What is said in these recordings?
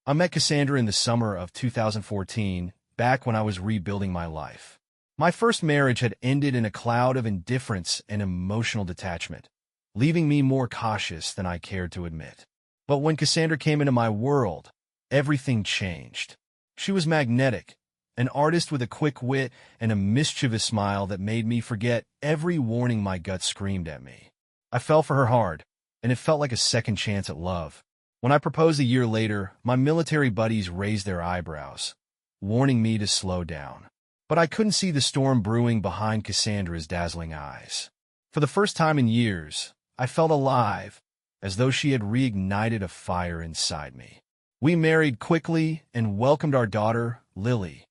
I met Cassandra in the summer of 2014, back when I was rebuilding my life. My first marriage had ended in a cloud of indifference and emotional detachment, leaving me more cautious than I cared to admit. But when Cassandra came into my world, everything changed. She was magnetic, an artist with a quick wit and a mischievous smile that made me forget every warning my gut screamed at me. I fell for her hard, and it felt like a second chance at love. When I proposed a year later, my military buddies raised their eyebrows, warning me to slow down. But I couldn't see the storm brewing behind Cassandra's dazzling eyes. For the first time in years, I felt alive, as though she had reignited a fire inside me. We married quickly and welcomed our daughter, Lily,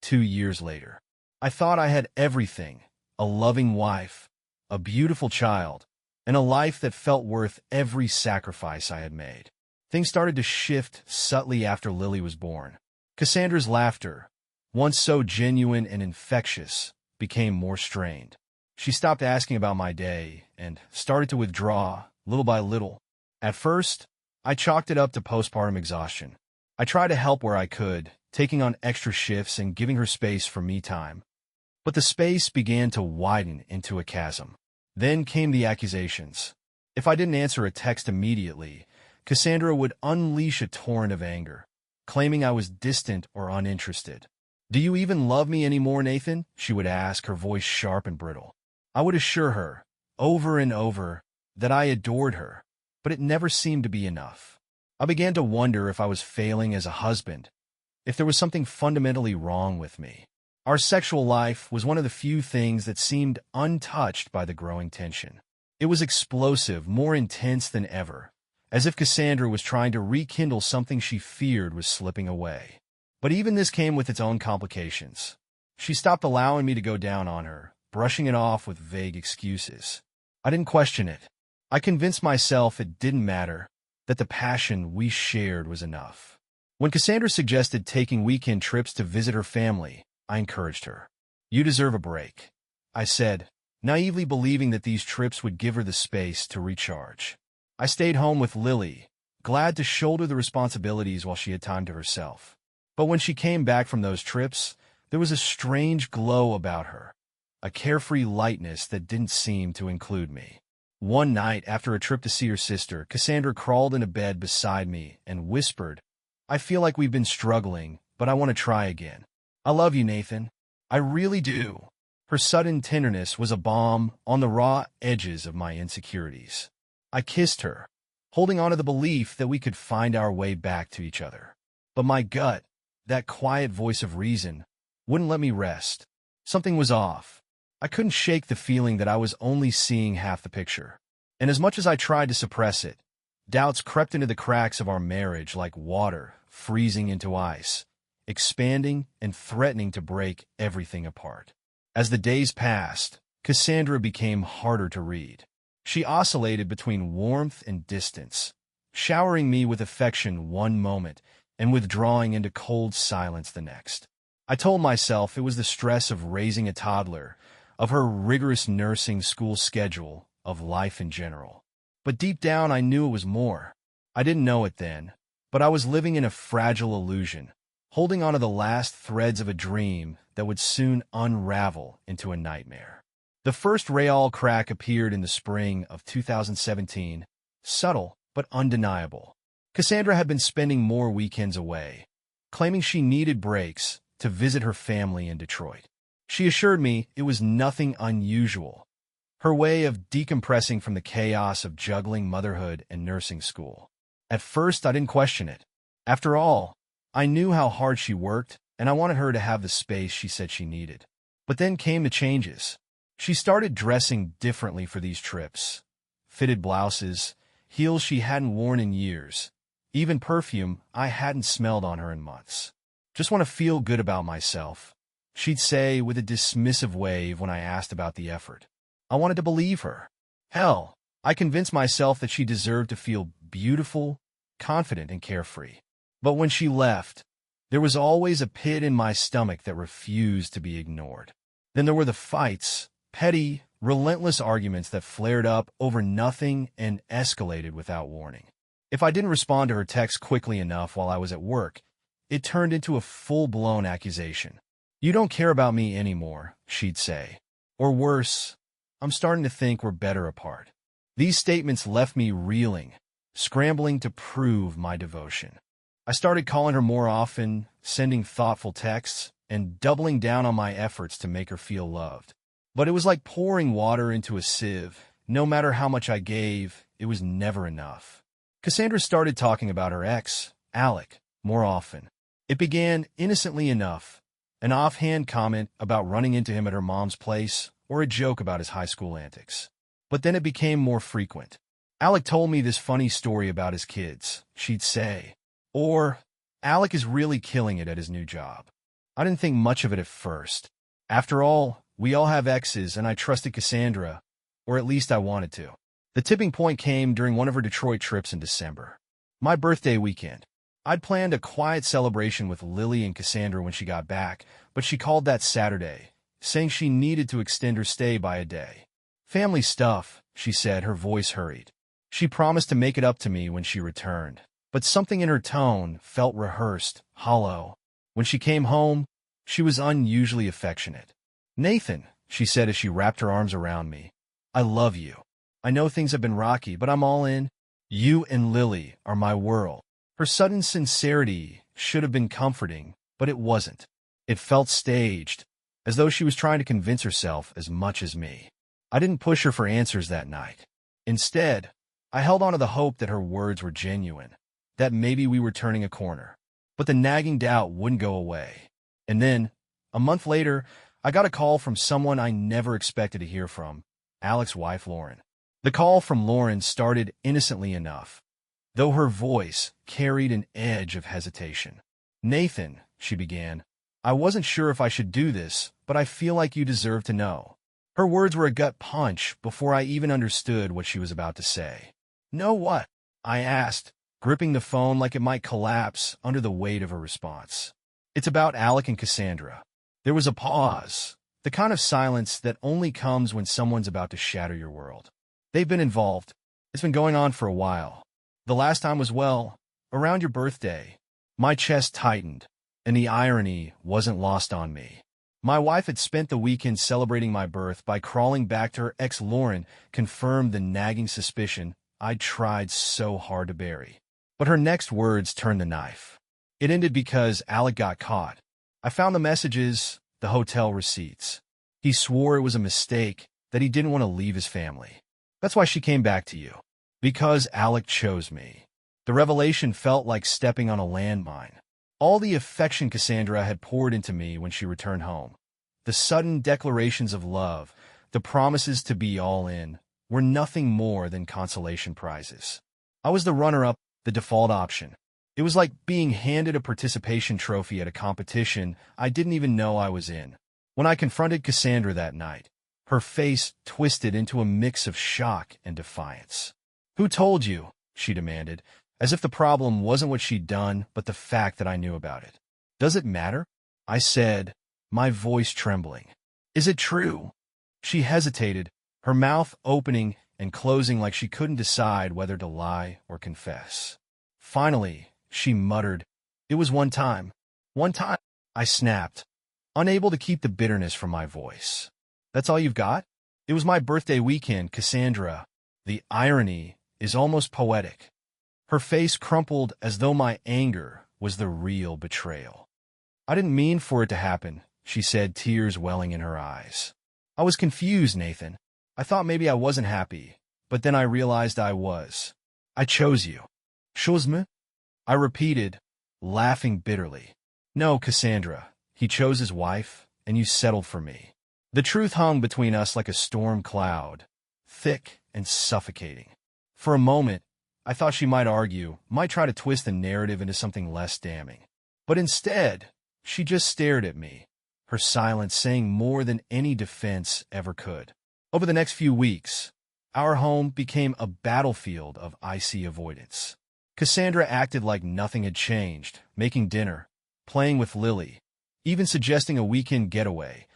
2 years later. I thought I had everything: a loving wife, a beautiful child, and a life that felt worth every sacrifice I had made. Things started to shift subtly after Lily was born. Cassandra's laughter, once so genuine and infectious, became more strained. She stopped asking about my day and started to withdraw, little by little. At first, I chalked it up to postpartum exhaustion. I tried to help where I could, taking on extra shifts and giving her space for me time. But the space began to widen into a chasm. Then came the accusations. If I didn't answer a text immediately, Cassandra would unleash a torrent of anger, claiming I was distant or uninterested. "Do you even love me anymore, Nathan?" she would ask, her voice sharp and brittle. I would assure her, over and over, that I adored her, but it never seemed to be enough. I began to wonder if I was failing as a husband, if there was something fundamentally wrong with me. Our sexual life was one of the few things that seemed untouched by the growing tension. It was explosive, more intense than ever, as if Cassandra was trying to rekindle something she feared was slipping away. But even this came with its own complications. She stopped allowing me to go down on her, brushing it off with vague excuses. I didn't question it. I convinced myself it didn't matter, that the passion we shared was enough. When Cassandra suggested taking weekend trips to visit her family, I encouraged her. "You deserve a break," I said, naively believing that these trips would give her the space to recharge. I stayed home with Lily, glad to shoulder the responsibilities while she had time to herself. But when she came back from those trips, there was a strange glow about her, a carefree lightness that didn't seem to include me. One night, after a trip to see her sister, Cassandra crawled into bed beside me and whispered, "I feel like we've been struggling, but I want to try again. I love you, Nathan. I really do." Her sudden tenderness was a balm on the raw edges of my insecurities. I kissed her, holding on to the belief that we could find our way back to each other. But my gut, that quiet voice of reason, wouldn't let me rest. Something was off. I couldn't shake the feeling that I was only seeing half the picture. And as much as I tried to suppress it, doubts crept into the cracks of our marriage like water freezing into ice, expanding and threatening to break everything apart. As the days passed, Cassandra became harder to read. She oscillated between warmth and distance, showering me with affection one moment and withdrawing into cold silence the next. I told myself it was the stress of raising a toddler, of her rigorous nursing school schedule, of life in general. But deep down I knew it was more. I didn't know it then, but I was living in a fragile illusion, holding on to the last threads of a dream that would soon unravel into a nightmare. The first real crack appeared in the spring of 2017, subtle but undeniable. Cassandra had been spending more weekends away, claiming she needed breaks to visit her family in Detroit. She assured me it was nothing unusual, her way of decompressing from the chaos of juggling motherhood and nursing school. At first, I didn't question it. After all, I knew how hard she worked, and I wanted her to have the space she said she needed. But then came the changes. She started dressing differently for these trips. Fitted blouses, heels she hadn't worn in years, even perfume I hadn't smelled on her in months. "Just want to feel good about myself," she'd say with a dismissive wave when I asked about the effort. I wanted to believe her. Hell, I convinced myself that she deserved to feel beautiful, confident, and carefree. But when she left, there was always a pit in my stomach that refused to be ignored. Then there were the fights, petty, relentless arguments that flared up over nothing and escalated without warning. If I didn't respond to her text quickly enough while I was at work, it turned into a full-blown accusation. "You don't care about me anymore," she'd say. Or worse, "I'm starting to think we're better apart." These statements left me reeling, scrambling to prove my devotion. I started calling her more often, sending thoughtful texts, and doubling down on my efforts to make her feel loved. But it was like pouring water into a sieve. No matter how much I gave, it was never enough. Cassandra started talking about her ex, Alec, more often. It began innocently enough, an offhand comment about running into him at her mom's place, or a joke about his high school antics. But then it became more frequent. "Alec told me this funny story about his kids," she'd say. Or, "Alec is really killing it at his new job." I didn't think much of it at first. After all, we all have exes, and I trusted Cassandra, or at least I wanted to. The tipping point came during one of her Detroit trips in December. My birthday weekend. I'd planned a quiet celebration with Lily and Cassandra when she got back, but she called that Saturday, saying she needed to extend her stay by a day. "Family stuff," she said, her voice hurried. She promised to make it up to me when she returned, but something in her tone felt rehearsed, hollow. When she came home, she was unusually affectionate. "Nathan," she said as she wrapped her arms around me, "I love you. I know things have been rocky, but I'm all in. You and Lily are my world." Her sudden sincerity should have been comforting, but it wasn't. It felt staged, as though she was trying to convince herself as much as me. I didn't push her for answers that night. Instead, I held on to the hope that her words were genuine, that maybe we were turning a corner. But the nagging doubt wouldn't go away. And then, a month later, I got a call from someone I never expected to hear from, Alec's wife, Lauren. The call from Lauren started innocently enough, though her voice carried an edge of hesitation. "Nathan," she began, "I wasn't sure if I should do this, but I feel like you deserve to know." Her words were a gut punch before I even understood what she was about to say. "Know what?" I asked, gripping the phone like it might collapse under the weight of her response. "It's about Alec and Cassandra." There was a pause, the kind of silence that only comes when someone's about to shatter your world. "They've been involved. It's been going on for a while. The last time was, well, around your birthday." My chest tightened, and the irony wasn't lost on me. My wife had spent the weekend celebrating my birth by crawling back to her ex. Lauren, confirmed the nagging suspicion I'd tried so hard to bury. But her next words turned the knife. It ended because Alec got caught. I found the messages, the hotel receipts. He swore it was a mistake, that he didn't want to leave his family. "That's why she came back to you. Because Alec chose me." The revelation felt like stepping on a landmine. All the affection Cassandra had poured into me when she returned home, the sudden declarations of love, the promises to be all in, were nothing more than consolation prizes. I was the runner-up, the default option. It was like being handed a participation trophy at a competition I didn't even know I was in. When I confronted Cassandra that night, her face twisted into a mix of shock and defiance. "Who told you?" she demanded, as if the problem wasn't what she'd done, but the fact that I knew about it. "Does it matter?" I said, my voice trembling. "Is it true?" She hesitated, her mouth opening and closing like she couldn't decide whether to lie or confess. Finally, she muttered, "It was one time." "One time?" I snapped, unable to keep the bitterness from my voice. "That's all you've got?" "It was my birthday weekend, Cassandra." The irony is almost poetic. Her face crumpled as though my anger was the real betrayal. "I didn't mean for it to happen," she said, tears welling in her eyes. "I was confused, Nathan. I thought maybe I wasn't happy, but then I realized I was. I chose you." "Chose me?" I repeated, laughing bitterly. "No, Cassandra. He chose his wife, and you settled for me." The truth hung between us like a storm cloud, thick and suffocating. For a moment, I thought she might argue, might try to twist the narrative into something less damning. But instead, she just stared at me, her silence saying more than any defense ever could. Over the next few weeks, our home became a battlefield of icy avoidance. Cassandra acted like nothing had changed, making dinner, playing with Lily, even suggesting a weekend getaway,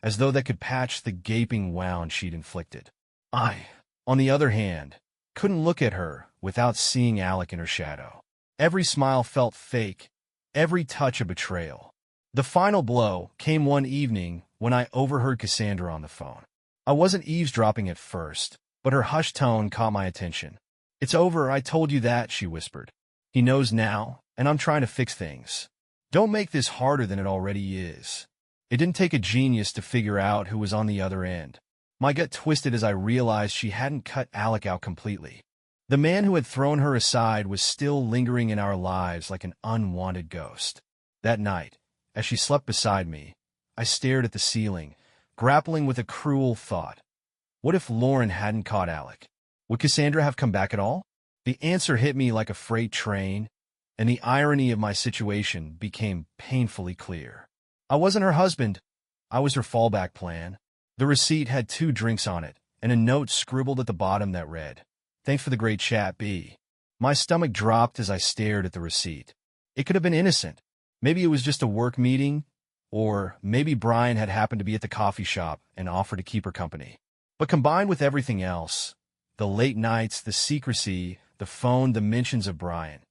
as though that could patch the gaping wound she'd inflicted. I, on the other hand, couldn't look at her without seeing Alec in her shadow. Every smile felt fake, every touch a betrayal. The final blow came one evening when I overheard Cassandra on the phone. I wasn't eavesdropping at first, but her hushed tone caught my attention. "It's over, I told you that," she whispered. "He knows now, and I'm trying to fix things. Don't make this harder than it already is." It didn't take a genius to figure out who was on the other end. My gut twisted as I realized she hadn't cut Alec out completely. The man who had thrown her aside was still lingering in our lives like an unwanted ghost. That night, as she slept beside me, I stared at the ceiling, grappling with a cruel thought. What if Lauren hadn't caught Alec? Would Cassandra have come back at all? The answer hit me like a freight train, and the irony of my situation became painfully clear. I wasn't her husband. I was her fallback plan. The receipt had 2 drinks on it, and a note scribbled at the bottom that read, "Thanks for the great chat, B." My stomach dropped as I stared at the receipt. It could have been innocent. Maybe it was just a work meeting, or maybe Brian had happened to be at the coffee shop and offered to keep her company. But combined with everything else, the late nights, the secrecy, the phone, the mentions of Brian,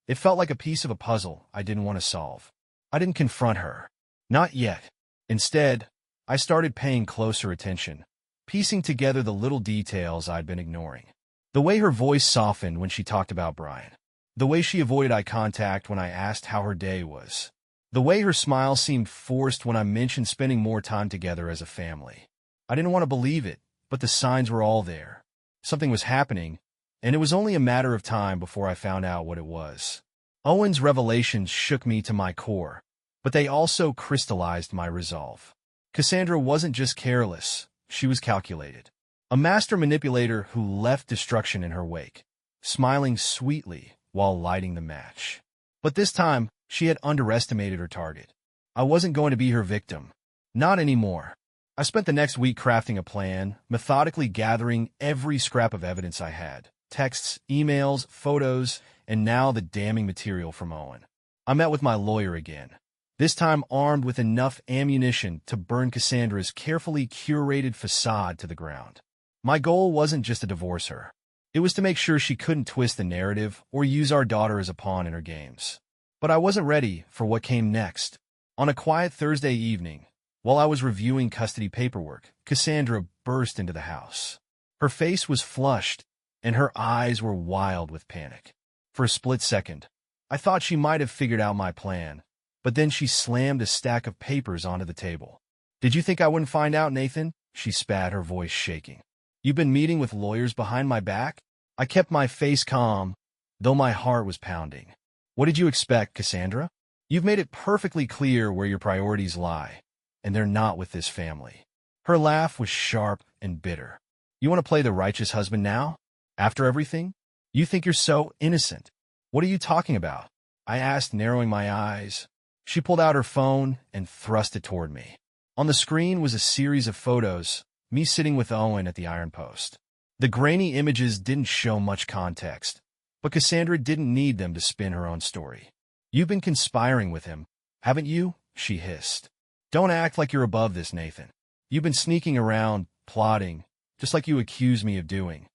it felt like a piece of a puzzle I didn't want to solve. I didn't confront her. Not yet. Instead, I started paying closer attention, piecing together the little details I'd been ignoring. The way her voice softened when she talked about Brian. The way she avoided eye contact when I asked how her day was. The way her smile seemed forced when I mentioned spending more time together as a family. I didn't want to believe it, but the signs were all there. Something was happening, and it was only a matter of time before I found out what it was. Owen's revelations shook me to my core, but they also crystallized my resolve. Cassandra wasn't just careless, she was calculated. A master manipulator who left destruction in her wake, smiling sweetly while lighting the match. But this time, she had underestimated her target. I wasn't going to be her victim. Not anymore. I spent the next week crafting a plan, methodically gathering every scrap of evidence I had. Texts, emails, photos, and now the damning material from Owen. I met with my lawyer again, this time armed with enough ammunition to burn Cassandra's carefully curated facade to the ground. My goal wasn't just to divorce her. It was to make sure she couldn't twist the narrative or use our daughter as a pawn in her games. But I wasn't ready for what came next. On a quiet Thursday evening, while I was reviewing custody paperwork, Cassandra burst into the house. Her face was flushed, and her eyes were wild with panic. For a split second, I thought she might have figured out my plan, but then she slammed a stack of papers onto the table. "Did you think I wouldn't find out, Nathan?" she spat, her voice shaking. "You've been meeting with lawyers behind my back?" I kept my face calm, though my heart was pounding. "What did you expect, Cassandra? You've made it perfectly clear where your priorities lie, and they're not with this family." Her laugh was sharp and bitter. "You want to play the righteous husband now? After everything? You think you're so innocent. What are you talking about?" I asked, narrowing my eyes. She pulled out her phone and thrust it toward me. On the screen was a series of photos, me sitting with Owen at the iron post. The grainy images didn't show much context, but Cassandra didn't need them to spin her own story. "You've been conspiring with him, haven't you?" she hissed. "Don't act like you're above this, Nathan. You've been sneaking around, plotting, just like you accused me of doing."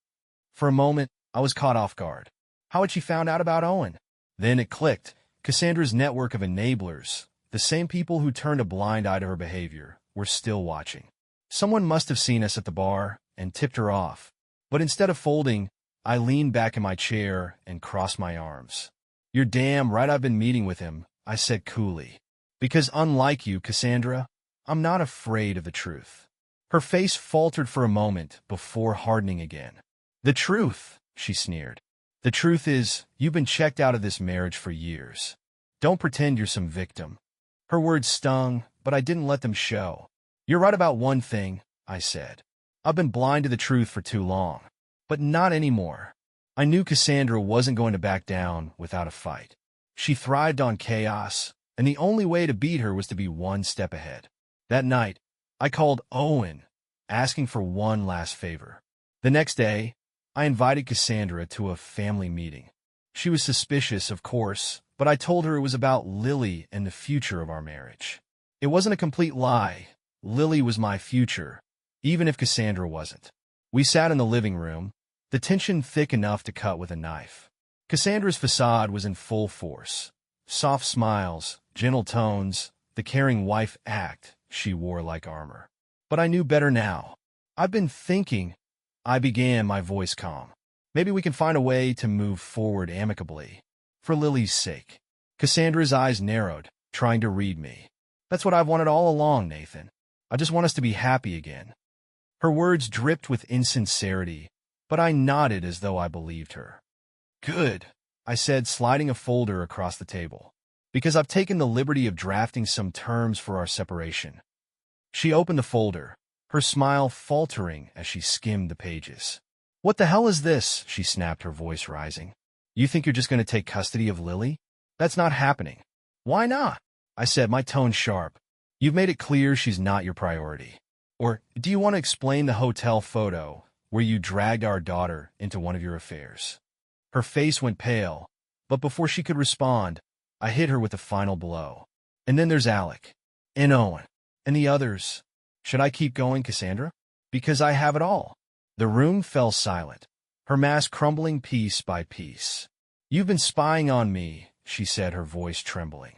For a moment, I was caught off guard. How had she found out about Owen? Then it clicked. Cassandra's network of enablers, the same people who turned a blind eye to her behavior, were still watching. Someone must have seen us at the bar and tipped her off. But instead of folding, I leaned back in my chair and crossed my arms. "You're damn right I've been meeting with him," I said coolly. "Because unlike you, Cassandra, I'm not afraid of the truth." Her face faltered for a moment before hardening again. "The truth," she sneered. "The truth is, you've been checked out of this marriage for years. Don't pretend you're some victim." Her words stung, but I didn't let them show. "You're right about one thing," I said. "I've been blind to the truth for too long. But not anymore." I knew Cassandra wasn't going to back down without a fight. She thrived on chaos, and the only way to beat her was to be one step ahead. That night, I called Owen, asking for one last favor. The next day, I invited Cassandra to a family meeting. She was suspicious, of course, but I told her it was about Lily and the future of our marriage. It wasn't a complete lie. Lily was my future, even if Cassandra wasn't. We sat in the living room, the tension thick enough to cut with a knife. Cassandra's facade was in full force. Soft smiles, gentle tones, the caring wife act she wore like armor. But I knew better now. I've been thinking, I began, my voice calm. Maybe we can find a way to move forward amicably. For Lily's sake. Cassandra's eyes narrowed, trying to read me. That's what I've wanted all along, Nathan. I just want us to be happy again. Her words dripped with insincerity, but I nodded as though I believed her. Good, I said, sliding a folder across the table. Because I've taken the liberty of drafting some terms for our separation. She opened the folder, her smile faltering as she skimmed the pages. What the hell is this? She snapped, her voice rising. You think you're just going to take custody of Lily? That's not happening. Why not? I said, my tone sharp. You've made it clear she's not your priority. Or do you want to explain the hotel photo where you dragged our daughter into one of your affairs? Her face went pale, but before she could respond, I hit her with a final blow. And then there's Alec, and Owen, and the others. Should I keep going, Cassandra? Because I have it all. The room fell silent, her mask crumbling piece by piece. You've been spying on me, she said, her voice trembling.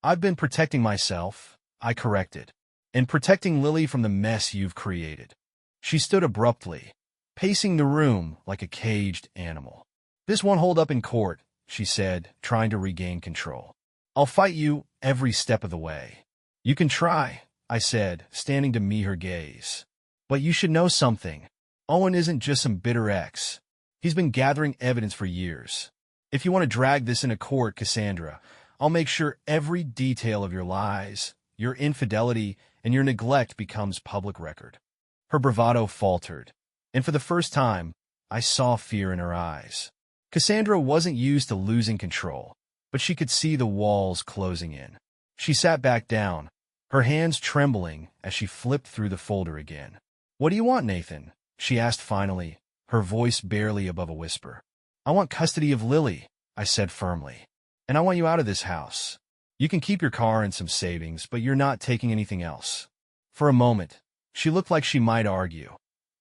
I've been protecting myself, I corrected, and protecting Lily from the mess you've created. She stood abruptly, pacing the room like a caged animal. This won't hold up in court, she said, trying to regain control. I'll fight you every step of the way. You can try, I said, standing to meet her gaze. But you should know something. Owen isn't just some bitter ex. He's been gathering evidence for years. If you want to drag this into court, Cassandra, I'll make sure every detail of your lies, your infidelity, and your neglect becomes public record. Her bravado faltered, and for the first time, I saw fear in her eyes. Cassandra wasn't used to losing control, but she could see the walls closing in. She sat back down, her hands trembling as she flipped through the folder again. What do you want, Nathan? She asked finally, her voice barely above a whisper. I want custody of Lily, I said firmly. And I want you out of this house. You can keep your car and some savings, but you're not taking anything else. For a moment, she looked like she might argue.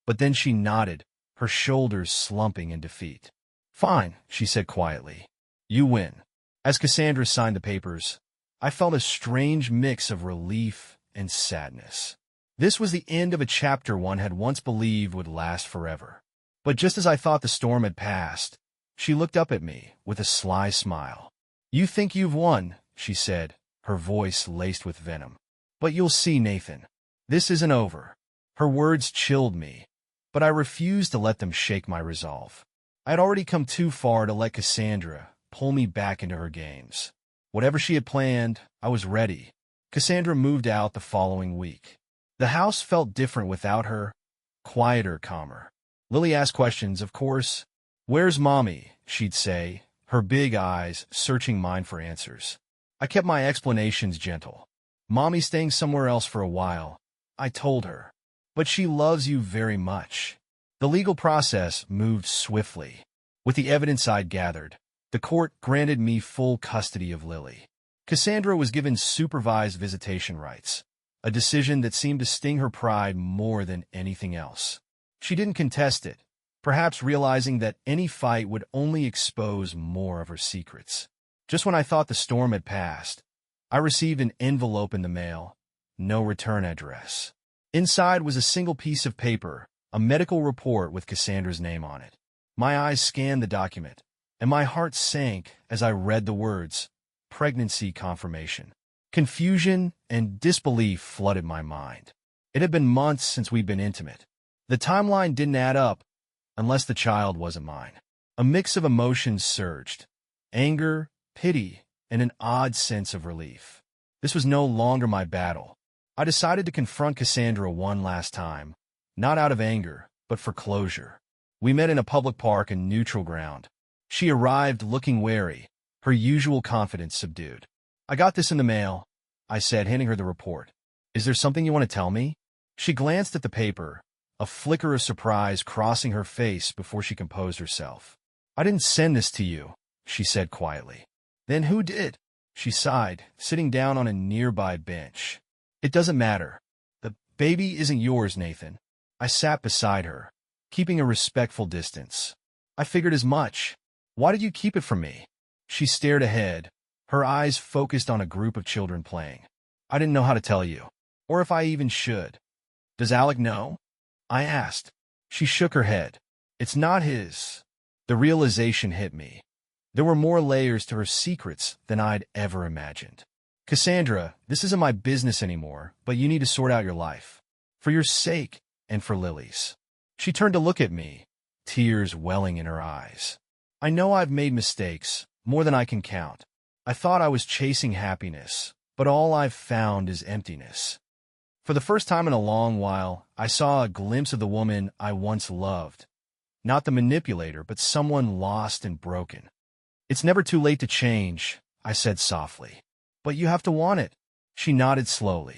But then she nodded, her shoulders slumping in defeat. Fine, she said quietly. You win. As Cassandra signed the papers, I felt a strange mix of relief and sadness. This was the end of a chapter one had once believed would last forever. But just as I thought the storm had passed, she looked up at me with a sly smile. You think you've won, she said, her voice laced with venom. But you'll see, Nathan. This isn't over. Her words chilled me, but I refused to let them shake my resolve. I had already come too far to let Cassandra pull me back into her games. Whatever she had planned, I was ready. Cassandra moved out the following week. The house felt different without her, quieter, calmer. Lily asked questions, of course. Where's Mommy? She'd say, her big eyes searching mine for answers. I kept my explanations gentle. Mommy's staying somewhere else for a while, I told her. But she loves you very much. The legal process moved swiftly. With the evidence I'd gathered, the court granted me full custody of Lily. Cassandra was given supervised visitation rights, a decision that seemed to sting her pride more than anything else. She didn't contest it, perhaps realizing that any fight would only expose more of her secrets. Just when I thought the storm had passed, I received an envelope in the mail, no return address. Inside was a single piece of paper, a medical report with Cassandra's name on it. My eyes scanned the document, and my heart sank as I read the words, pregnancy confirmation. Confusion and disbelief flooded my mind. It had been months since we'd been intimate. The timeline didn't add up, unless the child wasn't mine. A mix of emotions surged. Anger, pity, and an odd sense of relief. This was no longer my battle. I decided to confront Cassandra one last time, not out of anger, but for closure. We met in a public park in neutral ground. She arrived looking wary, her usual confidence subdued. I got this in the mail, I said, handing her the report. Is there something you want to tell me? She glanced at the paper, a flicker of surprise crossing her face before she composed herself. I didn't send this to you, she said quietly. Then who did? She sighed, sitting down on a nearby bench. It doesn't matter. The baby isn't yours, Nathan. I sat beside her, keeping a respectful distance. I figured as much. Why did you keep it from me? She stared ahead, her eyes focused on a group of children playing. I didn't know how to tell you, or if I even should. Does Alec know? I asked. She shook her head. It's not his. The realization hit me. There were more layers to her secrets than I'd ever imagined. Cassandra, this isn't my business anymore, but you need to sort out your life. For your sake, and for Lily's. She turned to look at me, tears welling in her eyes. I know I've made mistakes, more than I can count. I thought I was chasing happiness, but all I've found is emptiness. For the first time in a long while, I saw a glimpse of the woman I once loved. Not the manipulator, but someone lost and broken. It's never too late to change, I said softly. But you have to want it. She nodded slowly.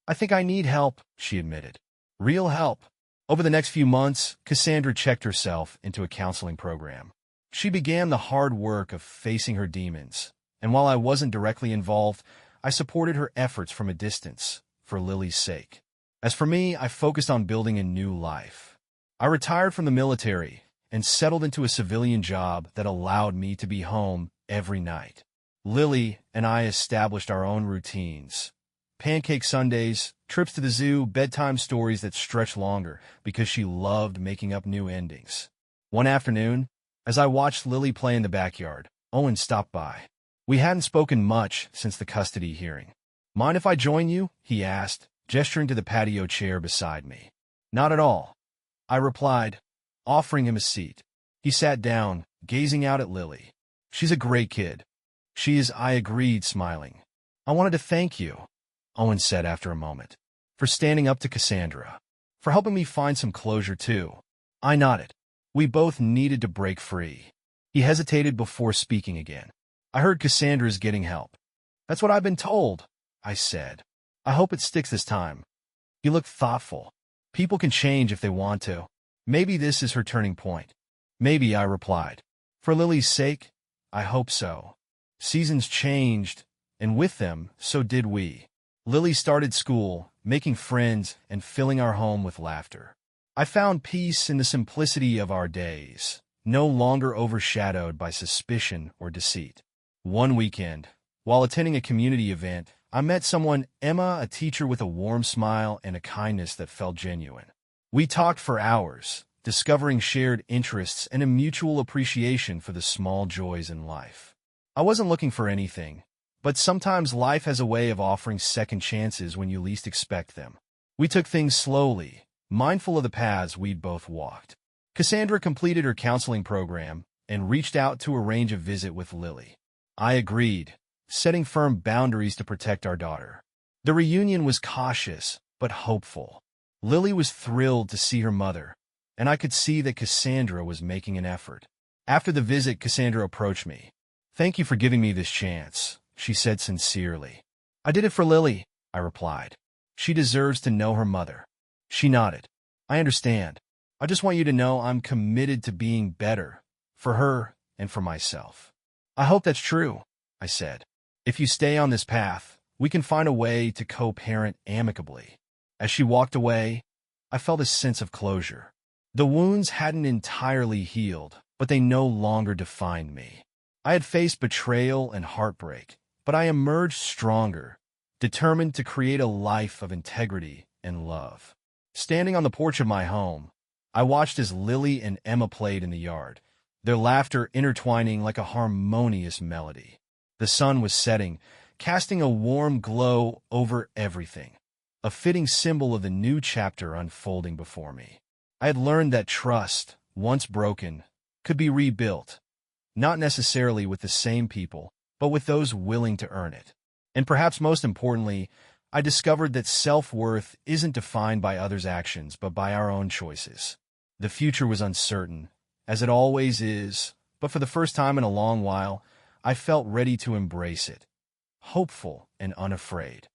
I think I need help, she admitted. Real help. Over the next few months, Cassandra checked herself into a counseling program. She began the hard work of facing her demons, and while I wasn't directly involved, I supported her efforts from a distance, for Lily's sake. As for me, I focused on building a new life. I retired from the military and settled into a civilian job that allowed me to be home every night. Lily and I established our own routines. Pancake Sundays, trips to the zoo, bedtime stories that stretched longer because she loved making up new endings. One afternoon, as I watched Lily play in the backyard, Owen stopped by. We hadn't spoken much since the custody hearing. Mind if I join you? He asked, gesturing to the patio chair beside me. Not at all, I replied, offering him a seat. He sat down, gazing out at Lily. She's a great kid. She is, I agreed, smiling. I wanted to thank you, Owen said after a moment, for standing up to Cassandra, for helping me find some closure too. I nodded. We both needed to break free. He hesitated before speaking again. I heard Cassandra's getting help. That's what I've been told, I said. I hope it sticks this time. He looked thoughtful. People can change if they want to. Maybe this is her turning point. Maybe, I replied. For Lily's sake, I hope so. Seasons changed, and with them, so did we. Lily started school, making friends, and filling our home with laughter. I found peace in the simplicity of our days, no longer overshadowed by suspicion or deceit. One weekend, while attending a community event, I met someone, Emma, a teacher with a warm smile and a kindness that felt genuine. We talked for hours, discovering shared interests and a mutual appreciation for the small joys in life. I wasn't looking for anything, but sometimes life has a way of offering second chances when you least expect them. We took things slowly, mindful of the paths we'd both walked. Cassandra completed her counseling program and reached out to arrange a visit with Lily. I agreed, setting firm boundaries to protect our daughter. The reunion was cautious, but hopeful. Lily was thrilled to see her mother, and I could see that Cassandra was making an effort. After the visit, Cassandra approached me. Thank you for giving me this chance, she said sincerely. I did it for Lily, I replied. She deserves to know her mother. She nodded. I understand. I just want you to know I'm committed to being better, for her and for myself. I hope that's true, I said. If you stay on this path, we can find a way to co-parent amicably. As she walked away, I felt a sense of closure. The wounds hadn't entirely healed, but they no longer defined me. I had faced betrayal and heartbreak, but I emerged stronger, determined to create a life of integrity and love. Standing on the porch of my home, I watched as Lily and Emma played in the yard, their laughter intertwining like a harmonious melody. The sun was setting, casting a warm glow over everything, a fitting symbol of the new chapter unfolding before me. I had learned that trust, once broken, could be rebuilt, not necessarily with the same people, but with those willing to earn it. And perhaps most importantly, I discovered that self-worth isn't defined by others' actions, but by our own choices. The future was uncertain, as it always is, but for the first time in a long while, I felt ready to embrace it, hopeful and unafraid.